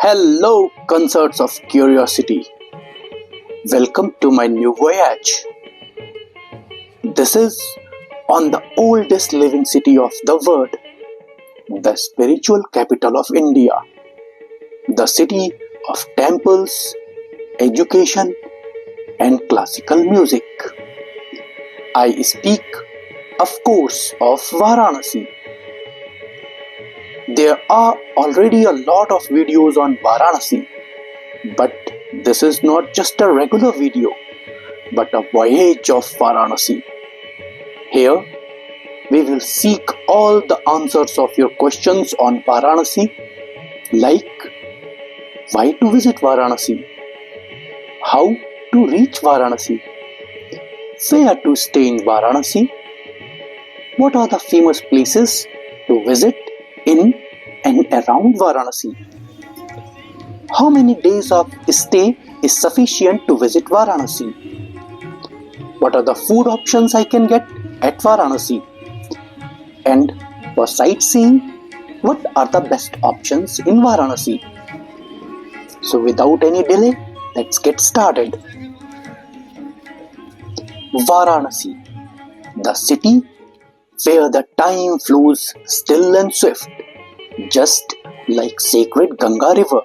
Hello, concerts of curiosity. Welcome to my new voyage. This is on the oldest living city of the world, the spiritual capital of India, the city of temples, education, and classical music. I speak, of course, of Varanasi. There are already a lot of videos on Varanasi, but this is not just a regular video, but a voyage of Varanasi. Here, we will seek all the answers of your questions on Varanasi, like why to visit Varanasi, how to reach Varanasi, where to stay in Varanasi, what are the famous places to visit in and around Varanasi, how many days of stay is sufficient to visit Varanasi, what are the food options I can get at Varanasi, and for sightseeing, what are the best options in Varanasi. So without any delay, let's get started. Varanasi, the city where the time flows still and swift, just like sacred Ganga River.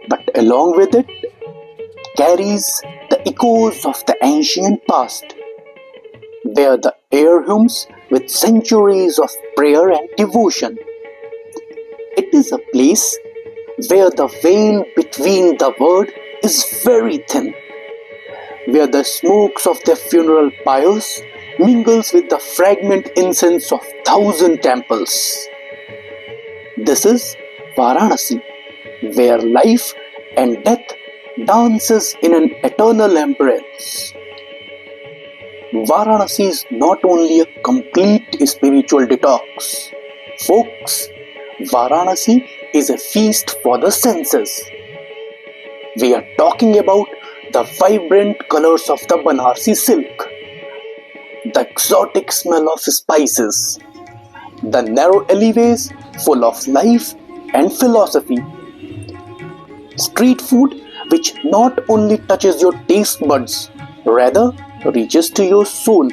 But along with it, carries the echoes of the ancient past, where the air hums with centuries of prayer and devotion. It is a place where the veil between the world is very thin, where the smokes of their funeral pyres mingles with the fragrant incense of 1,000 temples. This is Varanasi, where life and death dances in an eternal embrace. Varanasi is not only a complete spiritual detox. Folks, Varanasi is a feast for the senses. We are talking about the vibrant colors of the Banarsi silk, the exotic smell of spices, the narrow alleyways full of life and philosophy, street food which not only touches your taste buds, rather reaches to your soul,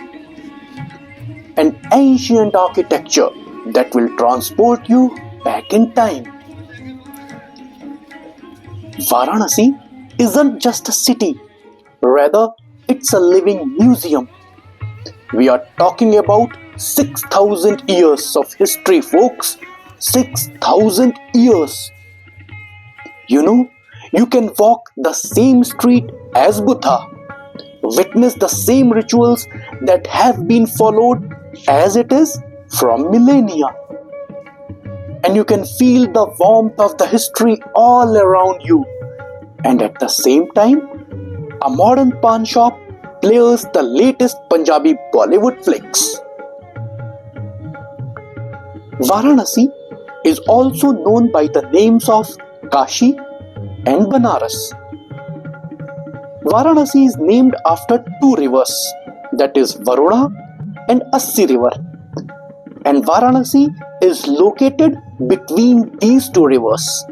and ancient architecture that will transport you back in time. Varanasi isn't just a city, rather it's a living museum. We are talking about 6,000 years of history, folks. 6,000 years. You know, you can walk the same street as Buddha, witness the same rituals that have been followed as it is from millennia. And you can feel the warmth of the history all around you. And at the same time, a modern pawn shop plays the latest Punjabi Bollywood flicks. Varanasi is also known by the names of Kashi and Banaras. Varanasi is named after two rivers, that is Varuna and Assi River. And Varanasi is located between these two rivers.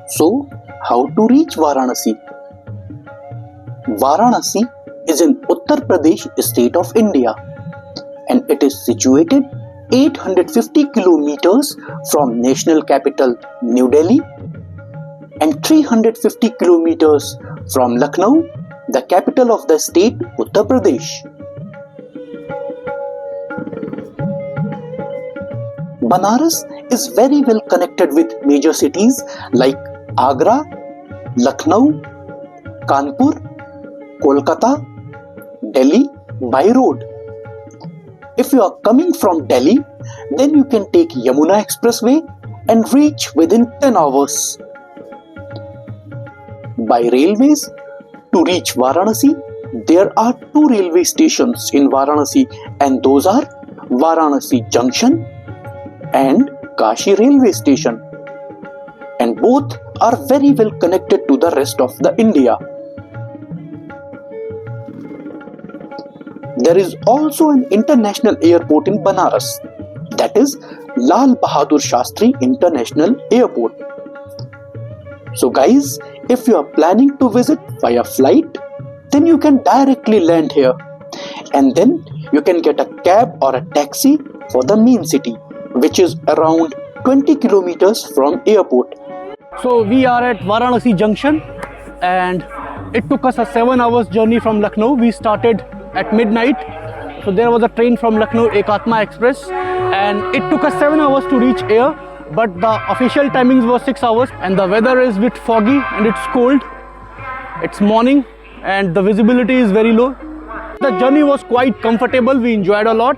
So, how to reach Varanasi? Varanasi is in Uttar Pradesh state of India, and it is situated 850 kilometers from national capital New Delhi and 350 kilometers from Lucknow, the capital of the state Uttar Pradesh. Banaras is very well connected with major cities like Agra, Lucknow, Kanpur, Kolkata, Delhi by road. If you are coming from Delhi, then you can take Yamuna Expressway and reach within 10 hours. By railways, to reach Varanasi, there are two railway stations in Varanasi, and those are Varanasi Junction and Kashi Railway Station. And both are very well connected to the rest of the India. There is also an international airport in Banaras, that is Lal Bahadur Shastri International Airport. So guys, if you are planning to visit via flight, then you can directly land here, and then you can get a cab or a taxi for the main city, which is around 20 kilometers from airport. So we are at Varanasi Junction, and it took us a 7 hours journey from Lucknow. We started at midnight. So there was a train from Lucknow, Ekatma Express, and it took us 7 hours to reach here. But the official timings were 6 hours, and the weather is a bit foggy and it's cold. It's morning and the visibility is very low. The journey was quite comfortable. We enjoyed a lot.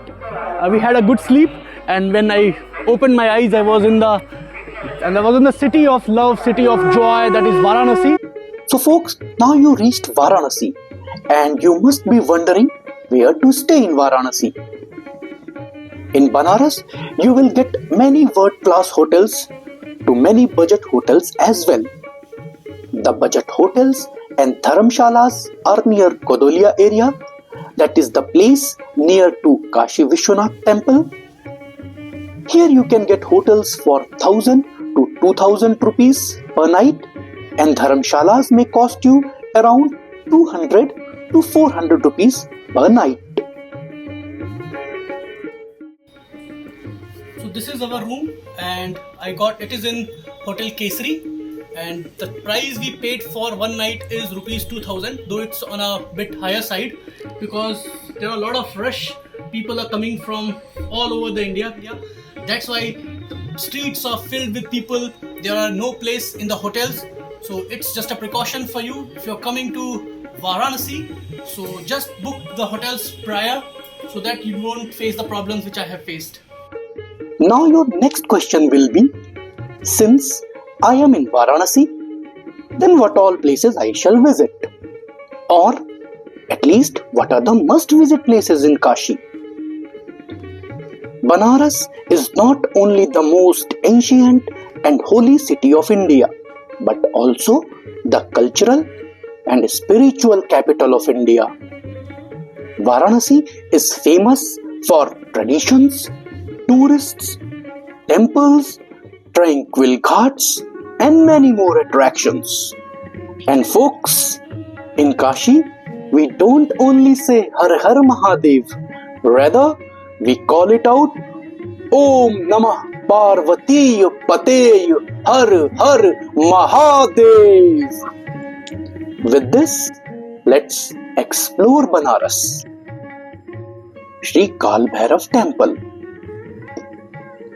We had a good sleep, and when I opened my eyes, I was in the city of love, city of joy, that is Varanasi. So folks, now you reached Varanasi, and you must be wondering where to stay in Varanasi. In Banaras, you will get many world-class hotels to many budget hotels as well. The budget hotels and dharamshalas are near Godolia area, that is the place near to Kashi Vishwanath Temple. Here you can get hotels for 1000 to 2000 rupees per night, and dharamshalas may cost you around 200 to 400 rupees per night. So this is our room, and it is in Hotel Kesari, and the price we paid for one night is rupees 2000, though it's on a bit higher side because there are a lot of rush. People are coming from all over the India. That's why the streets are filled with people. There are no place in the hotels, so it's just a precaution for you if you're coming to Varanasi. So just book the hotels prior so that you won't face the problems which I have faced. Now your next question will be, since I am in Varanasi, then what all places I shall visit? Or at least what are the must visit places in Kashi? Banaras is not only the most ancient and holy city of India, but also the cultural and spiritual capital of India. Varanasi is famous for traditions, tourists, temples, tranquil ghats, and many more attractions. And folks, in Kashi, we don't only say Har Har Mahadev, rather we call it out Om Namah Parvati Pate Har Har Mahadev. With this, let's explore Banaras. Shri Kaal Bhairav Temple.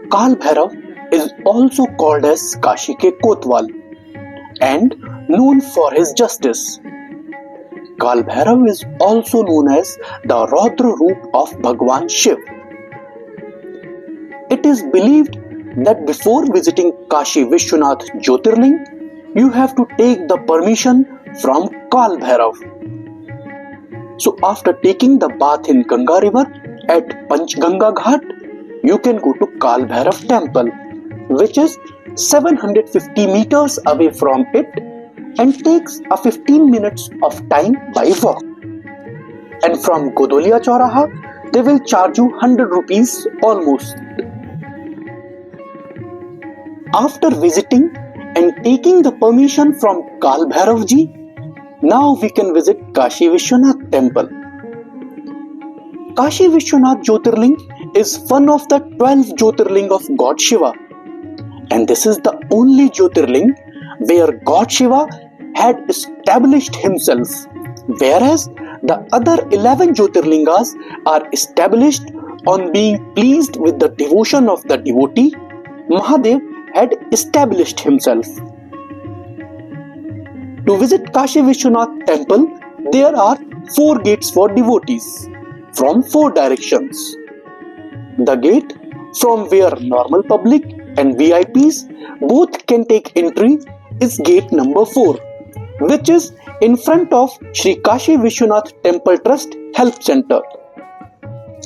Kaal Bhairav is also called as Kashi ke Kotwal and known for his justice. Kaal Bhairav is also known as the Raudra Roop of Bhagwan Shiv. It is believed that before visiting Kashi Vishwanath Jyotirling, you have to take the permission from Kaal Bhairav. So after taking the bath in Ganga River at PanchGanga Ghat, you can go to Kaal Bhairav Temple, which is 750 meters away from it and takes a 15 minutes of time by walk. And from Godolia Chauraha, they will charge you 100 rupees almost. After visiting and taking the permission from Kaal Bhairav ji, now we can visit Kashi Vishwanath Temple. Kashi Vishwanath Jyotirling is one of the 12 Jyotirling of God Shiva, and this is the only Jyotirling where God Shiva had established himself, whereas the other 11 Jyotirlingas are established on being pleased with the devotion of the devotee. Mahadev had established himself. To visit Kashi Vishwanath Temple, there are 4 gates for devotees from 4 directions. The gate from where normal public and VIPs both can take entry is gate number 4, which is in front of Shri Kashi Vishwanath Temple Trust Help Center,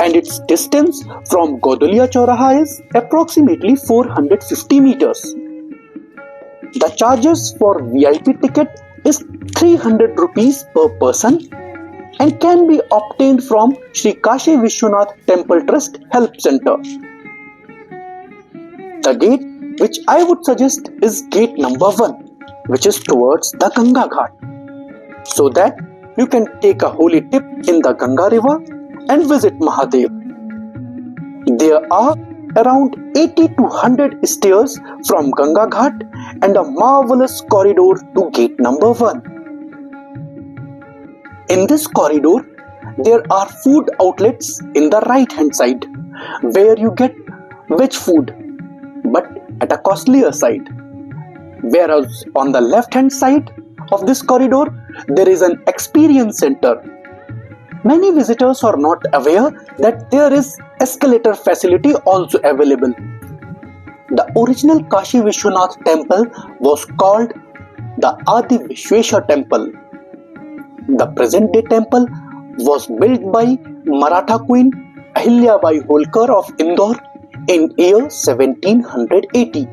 and its distance from Godolia Chauraha is approximately 450 meters. The charges for VIP ticket is 300 rupees per person and can be obtained from Shri Kashi Vishwanath Temple Trust Help Center. The gate which I would suggest is gate number 1, which is towards the Ganga Ghat, so that you can take a holy dip in the Ganga River and visit Mahadev. There are around 80 to 100 stairs from Ganga Ghat and a marvelous corridor to gate number 1. In this corridor, there are food outlets in the right hand side where you get veg food but at a costlier side. Whereas on the left hand side of this corridor, there is an experience center. Many visitors are not aware that there is escalator facility also available. The original Kashi Vishwanath temple was called the Adi Vishweshwar Temple. The present day temple was built by Maratha Queen Ahilyabai Holkar of Indore in year 1780.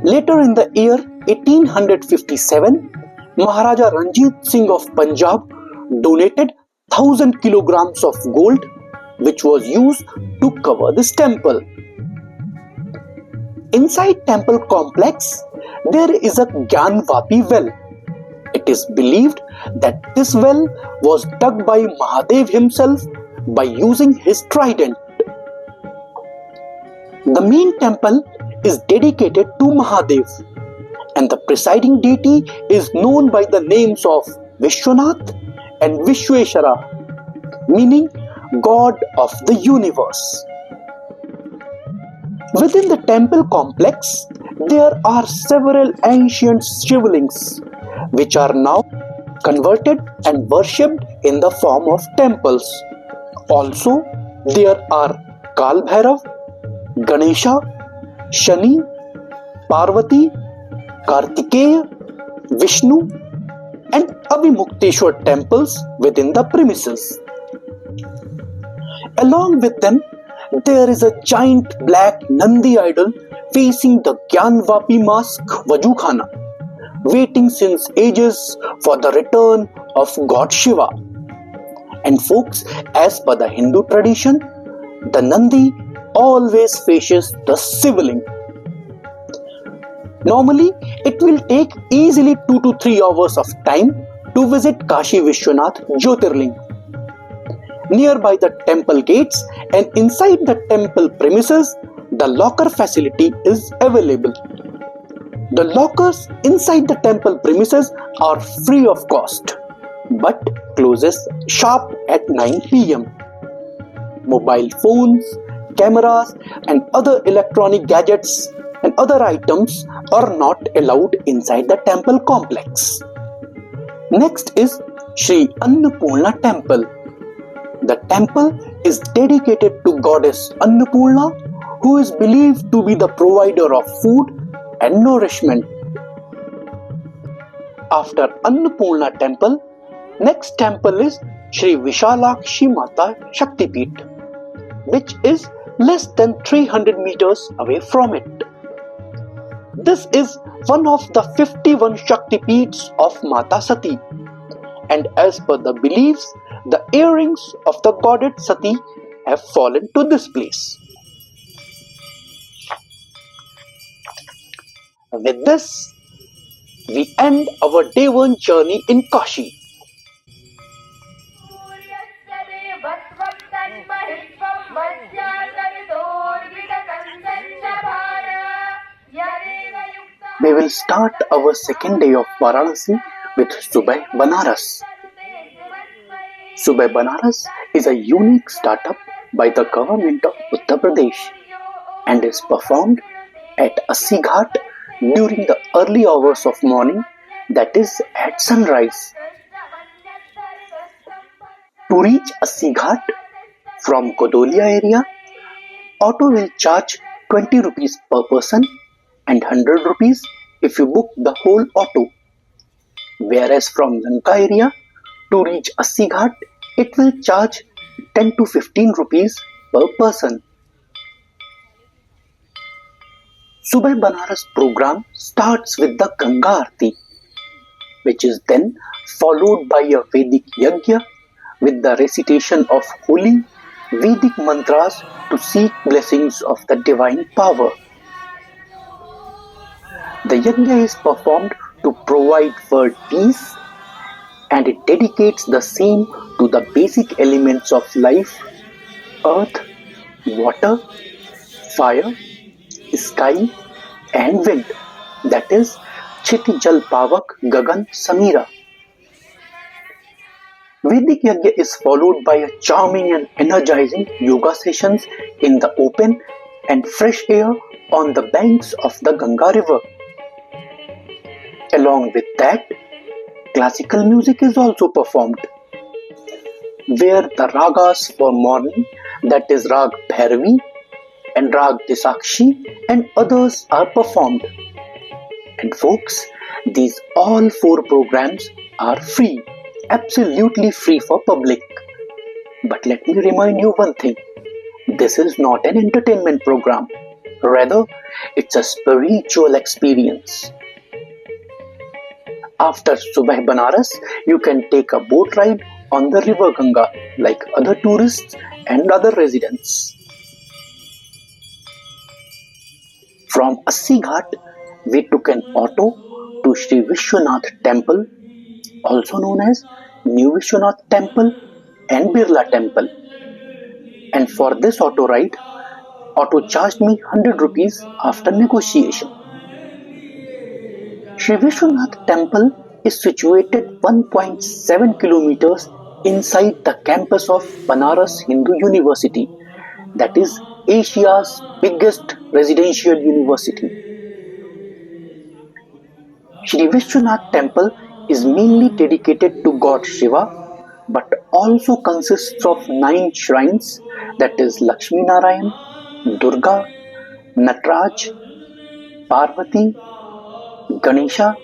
Later in the year 1857, Maharaja Ranjit Singh of Punjab donated 1000 kilograms of gold, which was used to cover this temple. Inside temple complex, there is a Gyanvapi well. It is believed that this well was dug by Mahadev himself by using his trident. The main temple is dedicated to Mahadev, and the presiding deity is known by the names of Vishwanath and Vishweshwara, meaning God of the universe. Within the temple complex, there are several ancient shivlings which are now converted and worshipped in the form of temples. Also, there are Kaal Bhairav, Ganesha, Shani, Parvati, Kartikeya, Vishnu and Abhimukteshwar temples within the premises. Along with them, there is a giant black Nandi idol facing the Gyanvapi mask Vajukhana, waiting since ages for the return of God Shiva. And folks, as per the Hindu tradition, the Nandi always faces the Shivling. Normally, it will take easily 2 to 3 hours of time to visit Kashi Vishwanath Jyotirling. Nearby the temple gates and inside the temple premises, the locker facility is available. The lockers inside the temple premises are free of cost, but closes sharp at 9 p.m. Mobile phones, cameras and other electronic gadgets and other items are not allowed inside the temple complex. Next is Shri Annapurna Temple. The temple is dedicated to goddess Annapurna, who is believed to be the provider of food and nourishment. After Annapurna Temple, next temple is Shri Vishalakshi Mata Shaktipeeth, which is less than 300 meters away from it. This is one of the 51 Shaktipeeths of Mata Sati, and as per the beliefs, the earrings of the goddess Sati have fallen to this place. With this, we end our day 1 journey in Kashi. We will start our second day of Varanasi with Subah-e-Banaras. Subah-e-Banaras is a unique startup by the government of Uttar Pradesh and is performed at Assi Ghat during the early hours of morning, that is at sunrise. To reach Assi Ghat from Kodolia area, auto will charge 20 rupees per person and 100 rupees if you book the whole auto. Whereas from Lanka area, to reach Assi Ghat, it will charge 10 to 15 rupees per person. Subah-e-Banaras program starts with the Ganga Aarti, which is then followed by a Vedic Yajna with the recitation of holy Vedic mantras to seek blessings of the divine power. The yajna is performed to provide world peace, and it dedicates the same to the basic elements of life: earth, water, fire, sky, and wind, that is, Chit Jal Pavak Gagan Samira. Vedic Yajna is followed by a charming and energizing yoga sessions in the open and fresh air on the banks of the Ganga River. Along with that, classical music is also performed, where the ragas for morning, that is Rag Bhairavi and Rag Disakshi and others are performed. And folks, these all four programs are free, absolutely free for public. But let me remind you one thing, this is not an entertainment program, rather it's a spiritual experience. After Subah-e-Banaras, you can take a boat ride on the river Ganga like other tourists and other residents. From Assi Ghat, we took an auto to Shri Vishwanath Temple, also known as New Vishwanath Temple and Birla Temple. And for this auto ride, auto charged me 100 rupees after negotiation. Shri Vishwanath Temple is situated 1.7 kilometers inside the campus of Banaras Hindu University, that is Asia's biggest residential university. Shri Vishwanath Temple is mainly dedicated to God Shiva, but also consists of 9 shrines, that is Lakshmi Narayan, Durga, Nataraj, Parvati, Ganesha,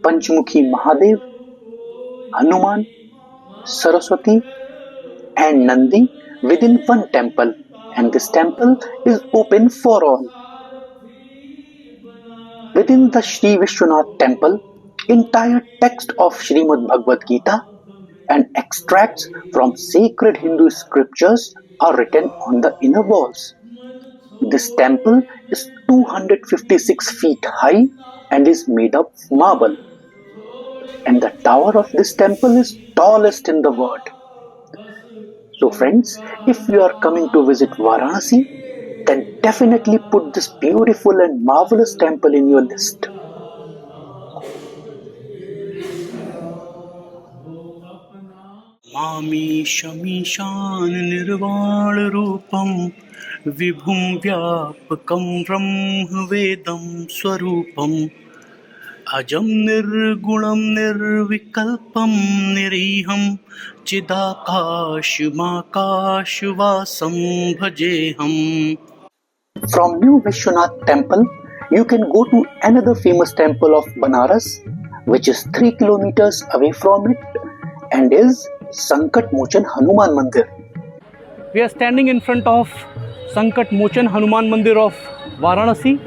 Panchmukhi Mahadev, Hanuman, Saraswati and Nandi within one temple, and this temple is open for all. Within the Shri Vishwanath Temple, entire text of Srimad Bhagavad Gita and extracts from sacred Hindu scriptures are written on the inner walls. This temple is 256 feet high and is made of marble. And the tower of this temple is tallest in the world. So friends, if you are coming to visit Varanasi, then definitely put this beautiful and marvelous temple in your list. Mami Shamishan Nirvana Rupam Vibhum Vyapakam Brahma Vedam Swarupam Ajam Nirgunam Nirvikalpam Niriham Chidakashmakashvasam Bhajeham. From New Vishwanath Temple, you can go to another famous temple of Banaras, which is 3 kilometers away from it and is Sankat Mochan Hanuman Mandir. We are standing in front of Sankat Mochan Hanuman Mandir of Varanasi,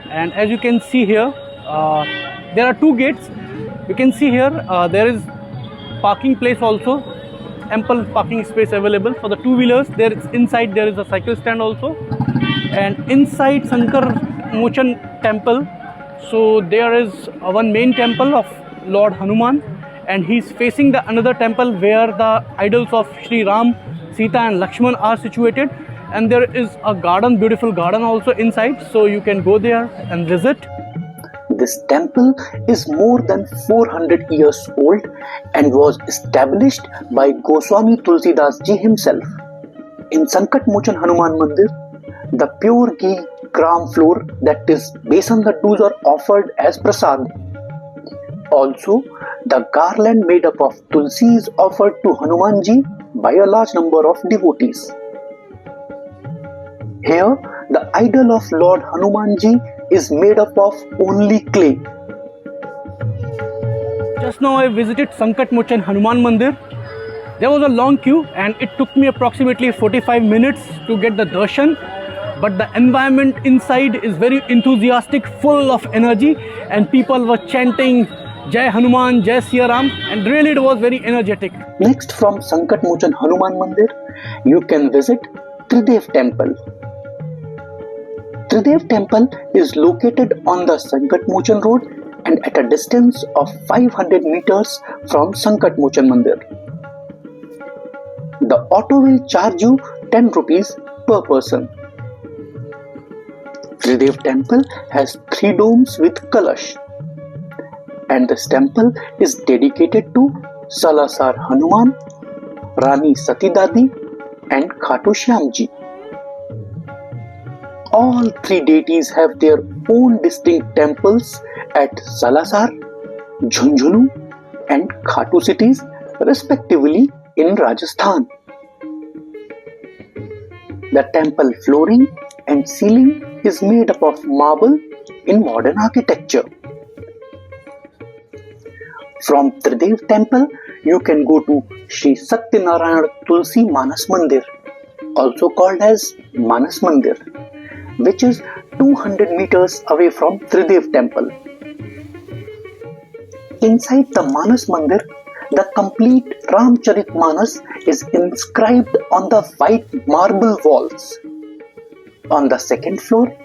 and as you can see here, there are 2 gates. You can see here there is parking place also, ample parking space available for the 2-wheelers. There is inside there is a cycle stand also, and inside Sankat Mochan Temple, so there is one main temple of Lord Hanuman, and he is facing the another temple where the idols of Shri Ram, Sita and Lakshman are situated, and there is a garden, beautiful garden also inside, so you can go there and visit. This temple is more than 400 years old and was established by Goswami Tulsi Das ji himself. In Sankat Mochan Hanuman Mandir, the pure ghee gram flour, that is besan laddus, are offered as prasad. Also, the garland made up of Tulsi is offered to Hanumanji by a large number of devotees. Here, the idol of Lord Hanumanji is made up of only clay. Just now I visited Sankat Mochan Hanuman Mandir. There was a long queue and it took me approximately 45 minutes to get the darshan. But the environment inside is very enthusiastic, full of energy, and people were chanting Jai Hanuman, Jai Siya Ram, and really it was very energetic. Next, from Sankat Mochan Hanuman Mandir, you can visit Tridev Temple. Tridev Temple is located on the Sankat Mochan road and at a distance of 500 meters from Sankat Mochan Mandir. The auto will charge you 10 rupees per person. Tridev Temple has 3 domes with Kalash, and this temple is dedicated to Salasar Hanuman, Rani Sati Dadi and Khatu Shyamji. All 3 deities have their own distinct temples at Salasar, Jhunjhunu and Khatu cities respectively in Rajasthan. The temple flooring and ceiling is made up of marble in modern architecture. From Tridev Temple, you can go to Shri Satya Tulsi Manas Mandir, also called as Manas Mandir, which is 200 meters away from Tridev Temple. Inside the Manas Mandir, the complete Ramcharitmanas is inscribed on the white marble walls. On the second floor,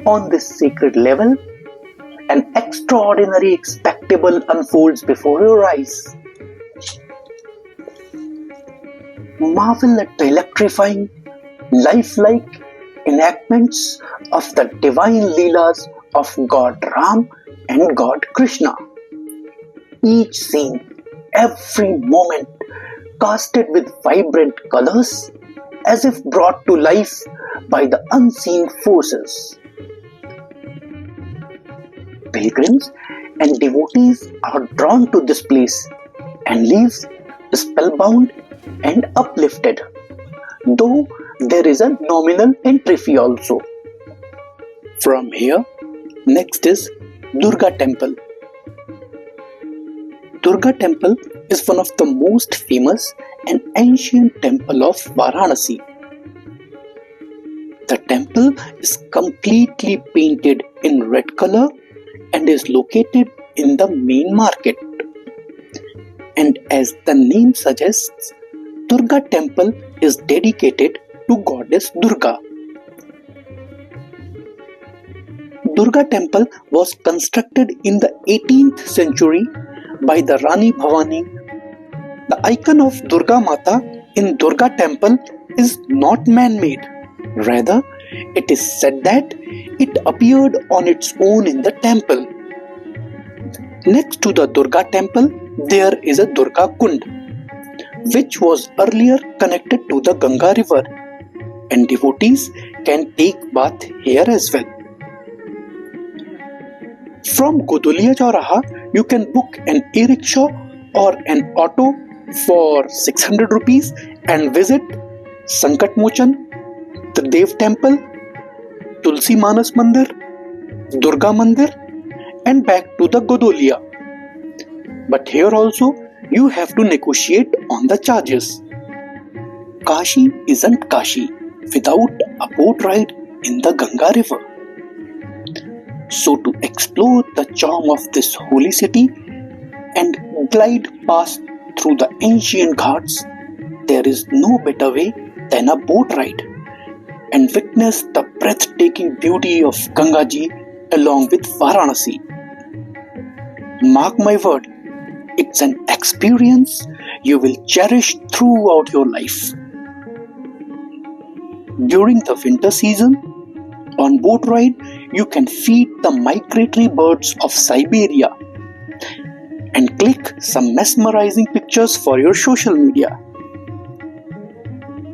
on this sacred level, an extraordinary spectacle unfolds before your eyes. Marvel at the electrifying, lifelike enactments of the divine Leelas of God Ram and God Krishna. Each scene, every moment, casted with vibrant colors as if brought to life by the unseen forces. Pilgrims and devotees are drawn to this place and leave spellbound and uplifted, though there is a nominal entry fee also. From here, next is Durga Temple. Durga Temple is one of the most famous and ancient temple of Varanasi. The temple is completely painted in red color and is located in the main market. And as the name suggests, Durga Temple is dedicated to goddess Durga. Durga Temple was constructed in the 18th century by the Rani Bhavani. The icon of Durga Mata in Durga Temple is not man-made. Rather, it is said that it appeared on its own in the temple. Next to the Durga Temple, there is a Durga Kund, which was earlier connected to the Ganga River, and devotees can take bath here as well. From Godolia Chauraha, you can book an e-rickshaw or an auto for 600 rupees and visit Sankat Mochan, Tridev Temple, Tulsi Manas Mandir, Durga Mandir and back to the Godolia. But here also you have to negotiate on the charges. Kashi isn't Kashi without a boat ride in the Ganga River. So to explore the charm of this holy city and glide past through the ancient ghats, there is no better way than a boat ride and witness the breathtaking beauty of Ganga Ji along with Varanasi. Mark my word, it's an experience you will cherish throughout your life. During the winter season, on boat ride, you can feed the migratory birds of Siberia and click some mesmerizing pictures for your social media.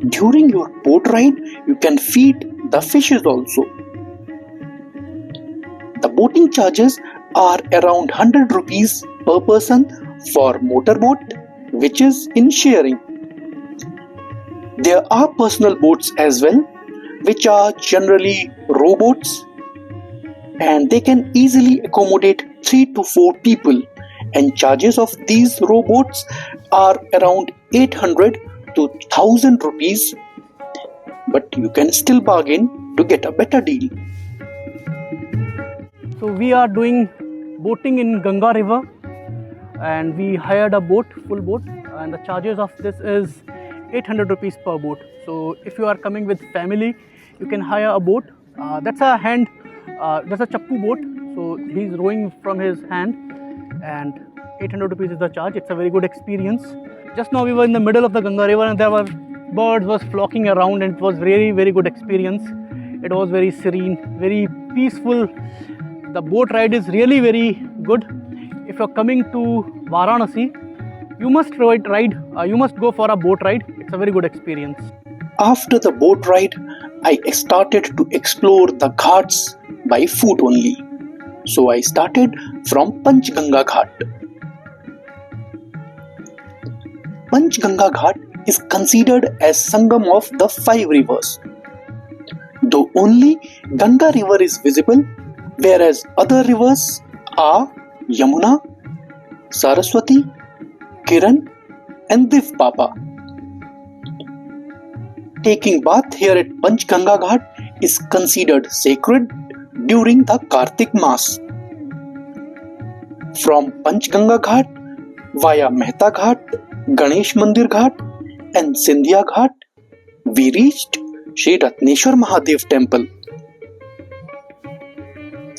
During your boat ride, you can feed the fishes also. The boating charges are around 100 rupees per person for motorboat, which is in sharing. There are personal boats as well, which are generally rowboats, and they can easily accommodate 3 to 4 people, and charges of these rowboats are around 800 to 1000 rupees, but you can still bargain to get a better deal. So we are doing boating in Ganga River and we hired a boat, full boat, and the charges of this is 800 rupees per boat. So if you are coming with family, you can hire a boat That's a hand, that's a chappu boat. So he's rowing from his hand, and 800 rupees is the charge. It's a very good experience. Just now we were in the middle of the Ganga River, and there were birds was flocking around, and it was very, very good experience. It was very serene, very peaceful. The boat ride is really very good. If you're coming to Varanasi, you must you must go for a boat ride. It's a very good experience. After the boat ride, I started to explore the ghats by foot only. So I started from PanchGanga Ghat. PanchGanga Ghat is considered as Sangam of the 5 rivers. Though only Ganga River is visible, whereas other rivers are Yamuna, Saraswati, Kiran and Div Papa. Taking bath here at PanchGanga Ghat is considered sacred during the Kartik Mass. From PanchGanga Ghat via Mehta Ghat, Ganesh Mandir Ghat and Sindhya Ghat, we reached Shri Ratneshwar Mahadev Temple.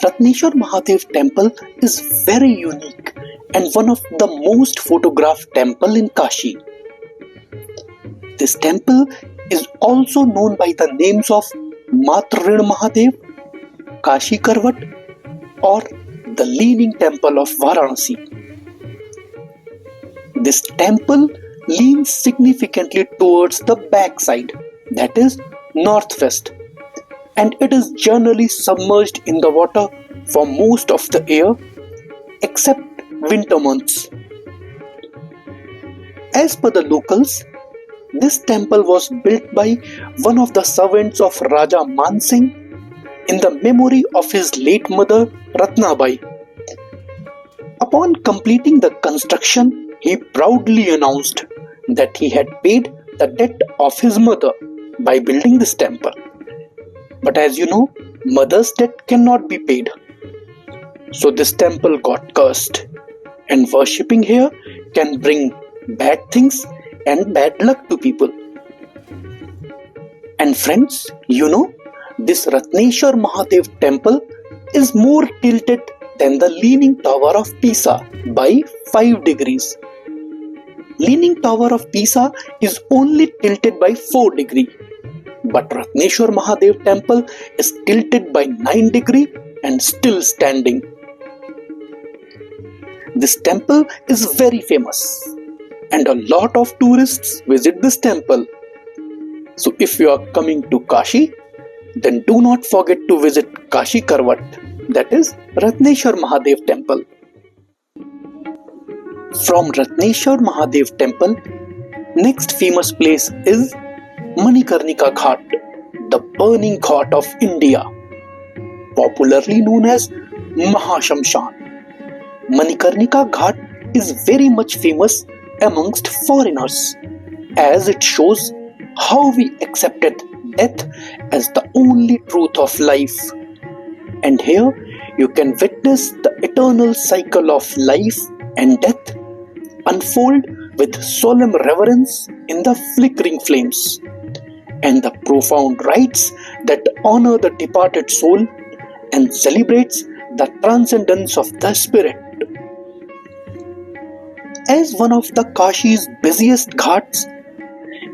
Ratneshwar Mahadev Temple is very unique and one of the most photographed temple in Kashi. This temple is also known by the names of Matrid Mahadev, Kashi Karvat or the Leaning Temple of Varanasi. This temple leans significantly towards the backside, that is northwest, and it is generally submerged in the water for most of the year except winter months. As per the locals, this temple was built by one of the servants of Raja Man Singh in the memory of his late mother Ratnabai. Upon completing the construction, he proudly announced that he had paid the debt of his mother by building this temple. But as you know, mother's debt cannot be paid. So this temple got cursed, and worshipping here can bring bad things and bad luck to people. And friends, you know, this Ratneshwar Mahadev temple is more tilted than the Leaning Tower of Pisa by 5 degrees. Leaning Tower of Pisa is only tilted by 4 degrees, but Ratneshwar Mahadev temple is tilted by 9 degrees and still standing. This temple is very famous, and a lot of tourists visit this temple. So if you are coming to Kashi, then do not forget to visit Kashi Karvat, that is Ratneshwar Mahadev temple. From Ratneshwar Mahadev temple, next famous place is Manikarnika Ghat, the burning ghat of India, popularly known as Mahashamshan. Manikarnika Ghat is very much famous amongst foreigners, as it shows how we accepted death as the only truth of life. And here you can witness the eternal cycle of life and death unfold with solemn reverence in the flickering flames, and the profound rites that honor the departed soul and celebrates the transcendence of the spirit. As one of the Kashi's busiest ghats,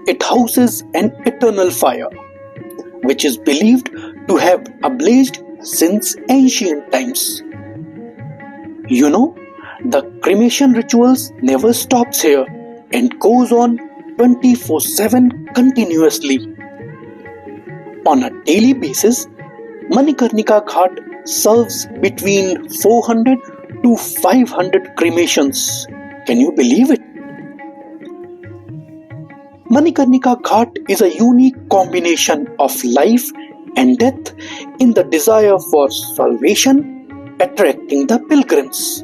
it houses an eternal fire, which is believed to have ablazed since ancient times. You know, the cremation rituals never stops here and goes on 24/7 continuously. On a daily basis, Manikarnika Ghat serves between 400 to 500 cremations. Can you believe it? Manikarnika Ghat is a unique combination of life and death in the desire for salvation, attracting the pilgrims.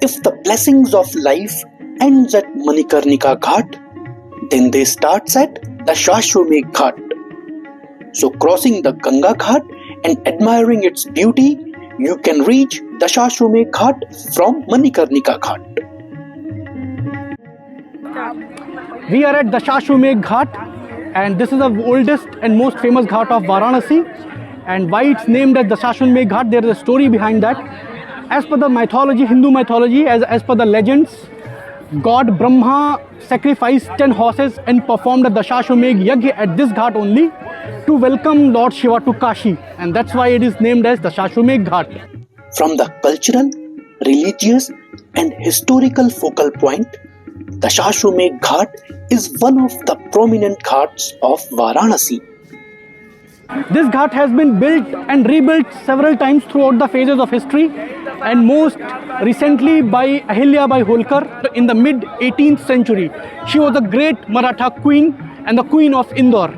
If the blessings of life ends at Manikarnika Ghat, then they starts at Dashshwamegh Ghat. So crossing the Ganga Ghat and admiring its beauty, you can reach Dashshwamegh Ghat from Manikarnika Ghat. We are at Dashshwamegh Ghat, and this is the oldest and most famous ghat of Varanasi. And why it's named as Dashshwamegh Ghat, there is a story behind that. As per the mythology, Hindu mythology, as per the legends, God Brahma sacrificed 10 horses and performed a Dashshwamegh Yajna at this ghat only to welcome Lord Shiva to Kashi, and that's why it is named as Dashshwamegh Ghat. From the cultural, religious and historical focal point, the Dashshwamegh Ghat is one of the prominent ghats of Varanasi. This ghat has been built and rebuilt several times throughout the phases of history, and most recently by Ahilya Bai Holkar in the mid 18th century. She was a great Maratha queen and the queen of Indore.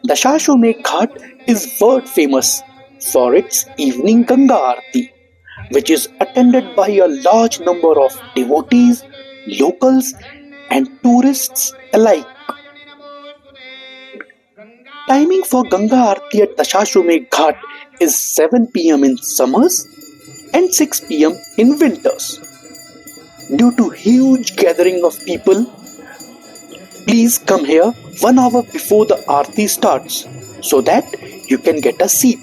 The Dashshwamegh Ghat is world famous for its evening Ganga Aarti, which is attended by a large number of devotees, locals and tourists alike. Timing for Ganga Aarti at the Dashshwamegh Ghat is 7 p.m. in summers and 6 p.m. in winters. Due to huge gathering of people, please come here 1 hour before the Aarti starts so that you can get a seat.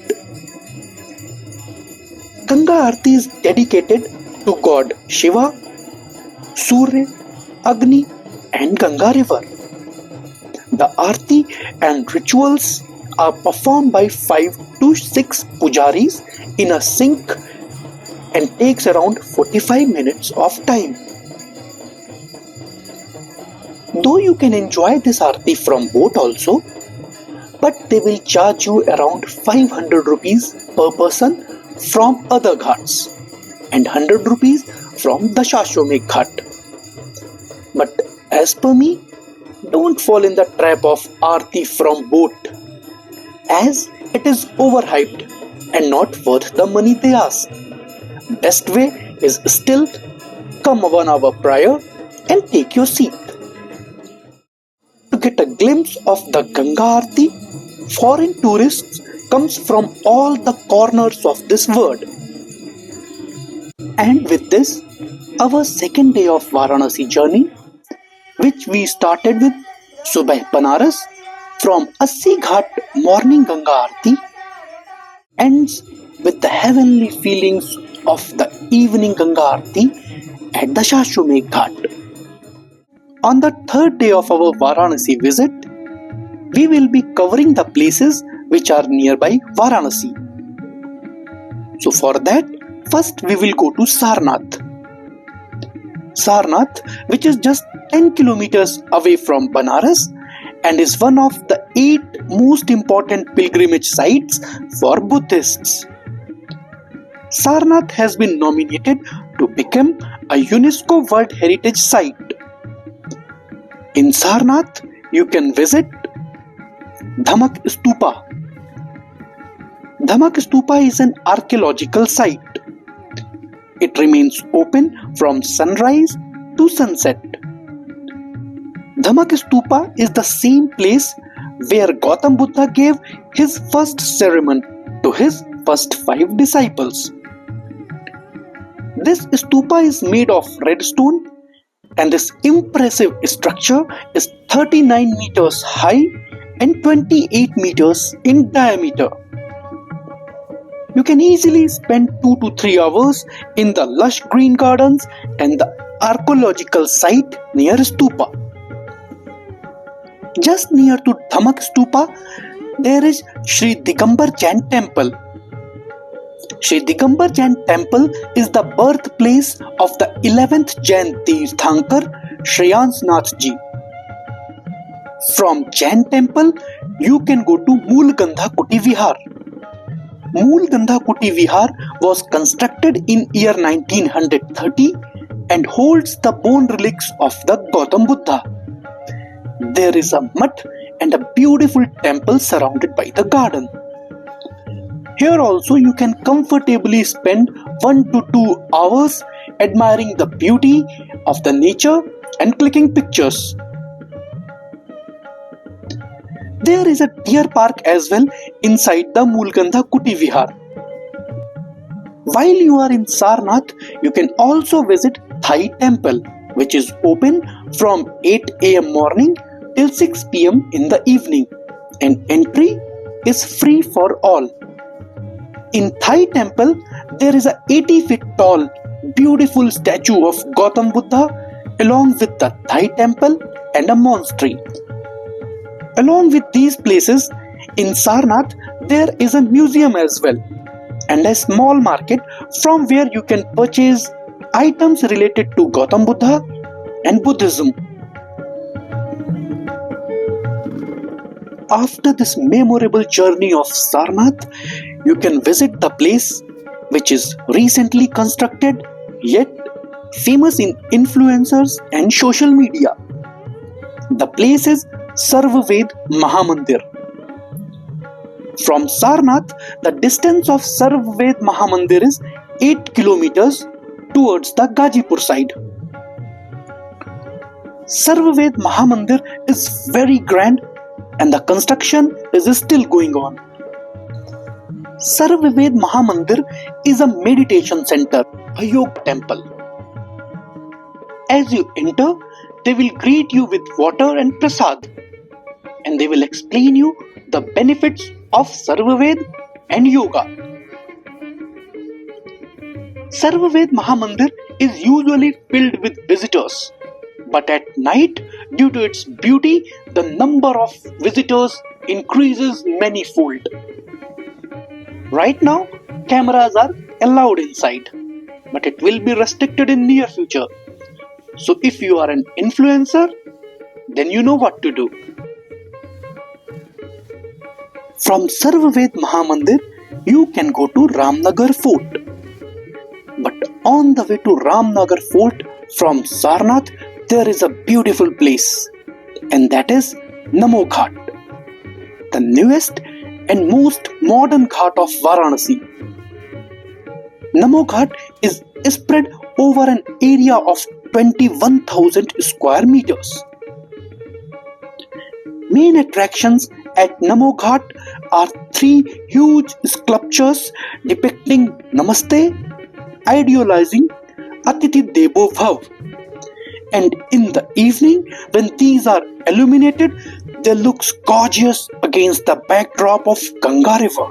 Ganga Aarti is dedicated to God Shiva, Surya, Agni and Ganga River. The Aarti and rituals are performed by 5 to 6 pujaris in a sink and takes around 45 minutes of time. Though you can enjoy this Aarti from boat also, but they will charge you around 500 rupees per person from other ghats and 100 rupees from the Dashshwamegh Ghat. But as per me, don't fall in the trap of Aarti from boat, as it is overhyped and not worth the money they ask. Best way is still come 1 hour prior and take your seat. To get a glimpse of the Ganga Aarti, foreign tourists comes from all the corners of this world. And with this, our second day of Varanasi journey, which we started with Subah-e-Banaras from Assi Ghat morning Ganga Aarti, ends with the heavenly feelings of the evening Ganga Aarti at the Dashshwamegh Ghat. On the third day of our Varanasi visit, we will be covering the places which are nearby Varanasi. So for that, first we will go to Sarnath. Sarnath, which is just 10 kilometers away from Banaras and is one of the 8 most important pilgrimage sites for Buddhists. Sarnath has been nominated to become a UNESCO World Heritage Site. In Sarnath, you can visit Dhamak Stupa. Dhamak Stupa is an archaeological site. It remains open from sunrise to sunset. Dhamak Stupa is the same place where Gautam Buddha gave his first sermon to his first 5 disciples. This stupa is made of red stone, and this impressive structure is 39 meters high and 28 meters in diameter. You can easily spend 2 to 3 hours in the lush green gardens and the archaeological site near Stupa. Just near to Dhamak Stupa, there is Shri Digambar Jain Temple. Shri Digambar Jain Temple is the birthplace of the 11th Jain Tirthankar Shreyansnath Ji. From Jain Temple, you can go to Mool Gandha Kuti Vihar. Mool Gandha Kuti Vihar was constructed in year 1930 and holds the bone relics of the Gautam Buddha. There is a mutt and a beautiful temple surrounded by the garden. Here also you can comfortably spend 1 to 2 hours admiring the beauty of the nature and clicking pictures. There is a deer park as well inside the Moolgandha Kuti Vihar. While you are in Sarnath, you can also visit Thai Temple, which is open from 8 am morning till 6 p.m. in the evening, and entry is free for all. In Thai temple, there is a 80 feet tall, beautiful statue of Gautam Buddha along with the Thai temple and a monastery. Along with these places, in Sarnath, there is a museum as well, and a small market from where you can purchase items related to Gautam Buddha and Buddhism. After this memorable journey of Sarnath, you can visit the place which is recently constructed yet famous in influencers and social media. The place is Sarva Ved Mahamandir. From Sarnath, the distance of Sarva Ved Mahamandir is 8 kilometers towards the Gazipur side. Sarva Ved Mahamandir is very grand and the construction is still going on. Sarva Ved Mahamandir is a meditation center, a yoga temple. As you enter, they will greet you with water and prasad, and they will explain you the benefits of Sarva Ved and yoga. Sarva Ved Mahamandir is usually filled with visitors, but at night, due to its beauty, the number of visitors increases manyfold. Right now, cameras are allowed inside, but it will be restricted in near future. So if you are an influencer, then you know what to do. From Sarva Ved Mahamandir, you can go to Ramnagar Fort. But on the way to Ramnagar Fort from Sarnath, there is a beautiful place, and that is Namo Ghat, the newest and most modern ghat of Varanasi. Namo Ghat is spread over an area of 21,000 square meters. Main attractions at Namo Ghat are 3 huge sculptures depicting Namaste, idealizing Atiti Devo Bhav. And in the evening, when these are illuminated, they look gorgeous against the backdrop of Ganga River.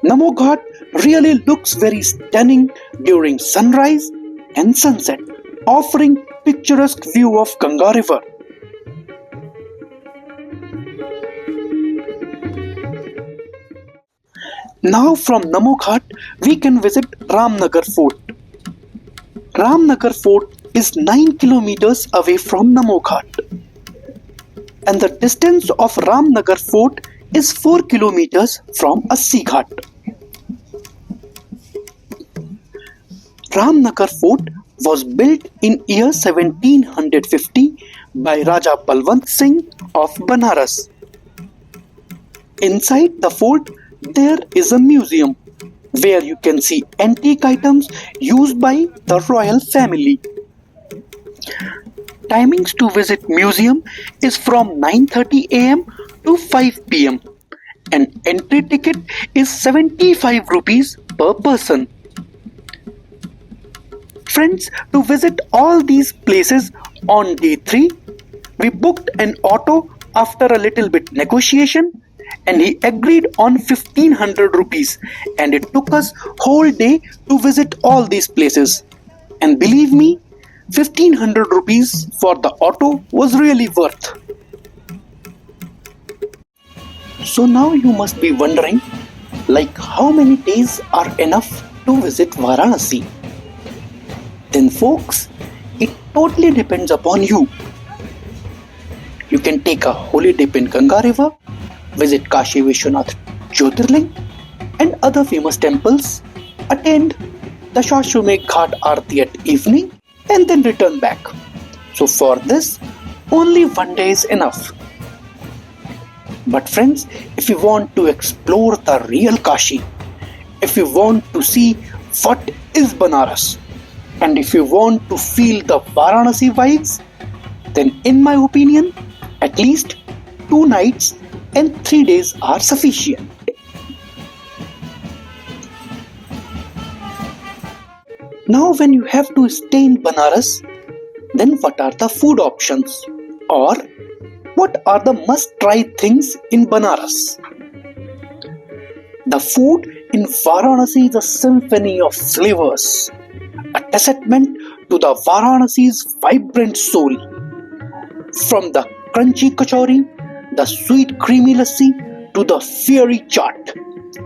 Namo Ghat really looks very stunning during sunrise and sunset, offering picturesque view of Ganga River. Now from Namo Ghat, we can visit Ramnagar Fort. Ramnagar Fort is 9 kilometers away from Namo Ghat, and the distance of Ramnagar Fort is 4 kilometers from Assi Ghat. Ramnagar Fort was built in year 1750 by Raja Balwant Singh of Banaras. Inside the fort, there is a museum where you can see antique items used by the royal family. Timings to visit museum is from 9:30 am to 5 pm, and entry ticket is 75 rupees per person. Friends, to visit all these places on day 3, we booked an auto after a little bit negotiation, and he agreed on 1500 rupees, and it took us whole day to visit all these places. And believe me, 1500 rupees for the auto was really worth. So now you must be wondering, like, how many days are enough to visit Varanasi? Then folks, it totally depends upon you. You can take a holy dip in Ganga River, visit Kashi Vishwanath Jyotirling and other famous temples, attend the Dashshwamegh Ghat Aarti at evening, and then return back. So for this, only one day is enough. But friends, if you want to explore the real Kashi, if you want to see what is Banaras, and if you want to feel the Varanasi vibes, then in my opinion, at least 2 nights and 3 days are sufficient. Now when you have to stay in Banaras, Then what are the food options? Or what are the must-try things in Banaras? The food in Varanasi is a symphony of flavors, a testament to the Varanasi's vibrant soul. From the crunchy kachori, the sweet creamy lassi, to the fiery chaat,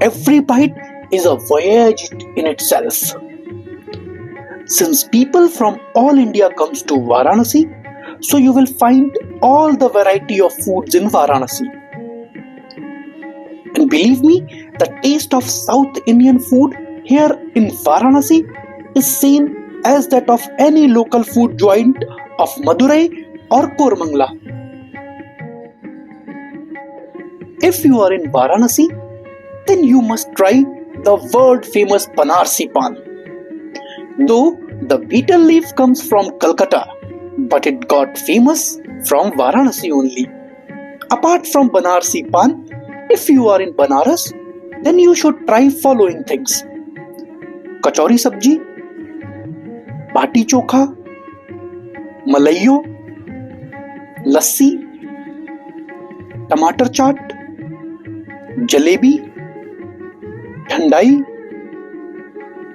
every bite is a voyage in itself. Since people from all India comes to Varanasi, so you will find all the variety of foods in Varanasi. And believe me, the taste of South Indian food here in Varanasi is same as that of any local food joint of Madurai or Kormangla. If you are in Varanasi, then you must try the world famous Banarsi Pan. Though the betel leaf comes from Calcutta, but it got famous from Varanasi only. Apart from Banarsi Pan, if you are in Banaras, then you should try following things: kachori sabji, bati chokha, malaiyo, lassi, टमाटर चाट, जलेबी, ठंडाई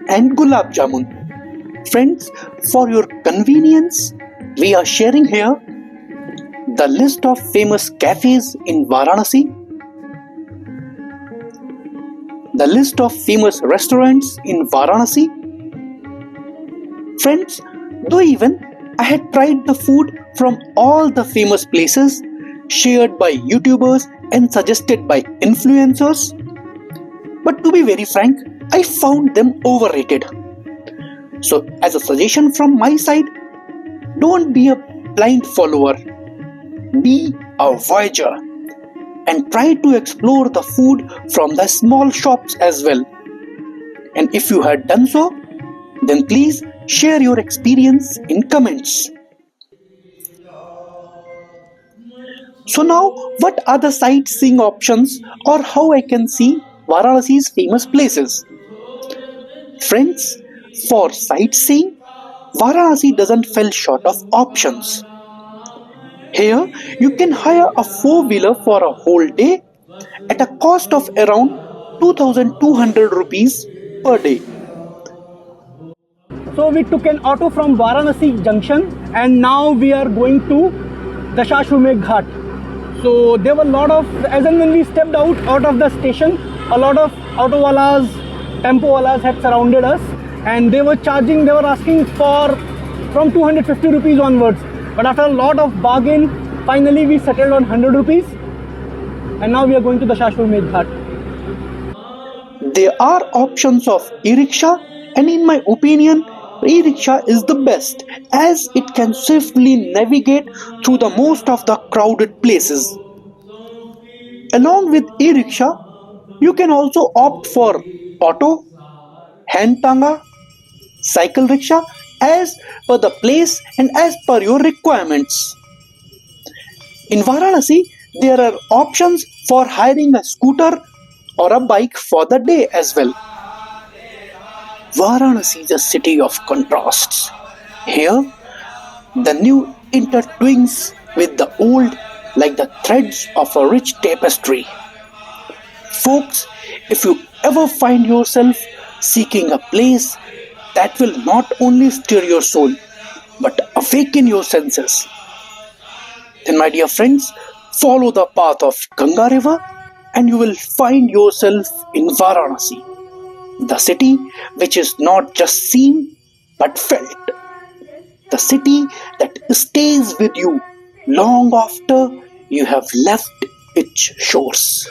and gulab jamun. Friends, for your convenience, we are sharing here the list of famous cafes in Varanasi, the list of famous restaurants in Varanasi. Friends, though even I had tried the food from all the famous places shared by YouTubers and suggested by influencers, but to be very frank, I found them overrated. So as a suggestion from my side, don't be a blind follower, be a voyager and try to explore the food from the small shops as well. And if you had done so, then please share your experience in comments. So now, what are the sightseeing options or how I can see Varanasi's famous places? Friends, for sightseeing, Varanasi doesn't fall short of options. Here, you can hire a four-wheeler for a whole day at a cost of around 2,200 rupees per day. So we took an auto from Varanasi junction and now we are going to Dashshwamegh Ghat. So there were a lot of, as and when we stepped out of the station, a lot of auto walas, tempo walas had surrounded us and they were asking for from 250 rupees onwards. But after a lot of bargain, finally we settled on 100 rupees and now we are going to the Dashshwamegh Ghat. There are options of e-rickshaw, and in my opinion, e-rickshaw is the best as it can swiftly navigate through the most of the crowded places. Along with e-rickshaw, you can also opt for auto, hand tanga, cycle rickshaw as per the place and as per your requirements. In Varanasi, there are options for hiring a scooter or a bike for the day as well. Varanasi is a city of contrasts. Here, the new intertwines with the old like the threads of a rich tapestry. Folks, if you ever find yourself seeking a place that will not only stir your soul but awaken your senses, then my dear friends, follow the path of Ganga River and you will find yourself in Varanasi, the city which is not just seen but felt, the city that stays with you long after you have left its shores.